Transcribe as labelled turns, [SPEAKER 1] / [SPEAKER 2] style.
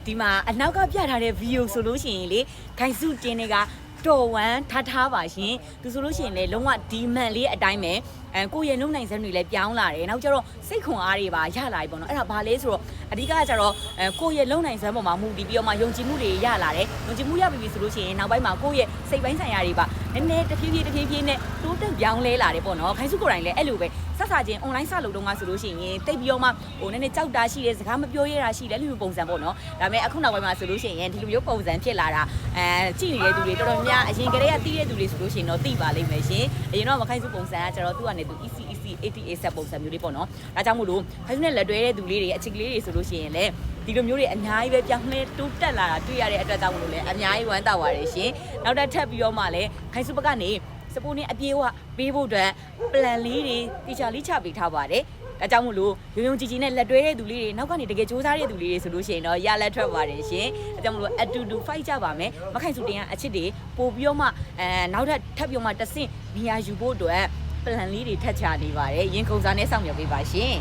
[SPEAKER 1] ဒီမှာအနောက်ကပြထားတဲ့ဗီဒီယိုဆိုလို့ရှိရင်လေခိုင်စုတင်းတွေကတော်ဝမ်းထားပါရှင်သူဆိုလို့ရှိရင်လေလုံးဝဒီမန်လေးအတိုင်းပဲကိုယ့်ရဲ့လုံနိုင်စမ်းတွေလည်းပြောင်းလာတယ်နောက်ကျတော့စိတ်ခွန်အားတွေပါရလာပြီပေါ့နော်အဲ့ဒါဘာလဲဆိုတော့အဓိကကျတော့ကိုယ့်ရဲ့လုံနိုင်စမ်းပေါ်မှာမူတည်ပြီးတော့မှယုံကြည်မှုတွေရလာတယ်ယုံကြည်မှုရပြီဆိုလို့ရှိရင်နောက်ပိုင်းမှာကိုယ့်ရဲ့စိတ်ပိုင်းဆိုင်ရာတွေပါနည်းနည်းတဖြည်းဖြည်းနဲ့တိုးတက်ပြောင်းလဲလာတယ်ပေါ့နော်ခိုင်စုကိုယ်တိုင်လည်းအဲ့လိုပဲဆက်စားချင်း online စလုပ်တော့မှဆိုလို့ရှိရင်တိတ်ပြီးတော့မှဟိုနည်းနည်းကြောက်တာရှိတယ်စကားမပြောရတာရှိတယ်လူမျိုးပုံစံပေါ့နော်ဒါပေမဲ့အခုနောက်ပိုင်းမှာဆိုလို့ရှိရင်ဒီလိုမျိုးပုံစံဖြစ်လာတာကြည့်နေတဲ့သူတွေတော်တော်များအရင်ကတည်းကတီးတဲ့သူတွေဆိုလို့ရှိရင်တော့သိပါလိမ့်မယ်ရှင်အရင်တော့မခိုင်စုပုံစံကကျတော့သူ့ကနေသူ EC 80 set ပုံစံမျိုးလေးပေါ့နော်ဒါကြောင့်မို့လို့ခိုင်စုနဲ့လက်တွဲတဲ့သူလေးတွေအချစ်ကလေးတွေဆိုလို့ရှိရင်လည်းဒီလိုမျိုးတွေအများကြီးပဲပြောင်းလဲတိုးတက်လာတာတွေ့ရတဲ့အတွက်ကြောင့်မို့လို့လည်းအများကြီးဝမ်းသာပါတယ်ရှင်နောက်ထပ်ပြီးတော့မှလည်းခိုင်စုဘက်ကနေစပိုးနဲ့အပြေးဝပေးဖို့အတွက် plan လေးတွေတီချာလေးချပေးထားပါတယ်ဒါကြောင့်မို့လို့ရုံကြည်နဲ့လက်တွဲတဲ့သူလေးတွေနောက်ကနေတကယ်စူးစမ်းတဲ့သူလေးတွေဆိုလို့ရှိရင်တော့ရလက်ထွက်ပါတယ်ရှင်ဒါကြောင့်မို့လို့အတူတူ fight ကြပါမယ်မခိုင်စုတင်ကအချစ်တွေပို့ပြီးတော့မှနောက်ထပ်ပြီးတော့မှတဆင့်နေရာယူဖို့အတွက် plan လေးတွေထပ်ချနေပါတယ်ရင်ခုန်စားနဲ့စောင့်မျှော်ပေးပါရှင်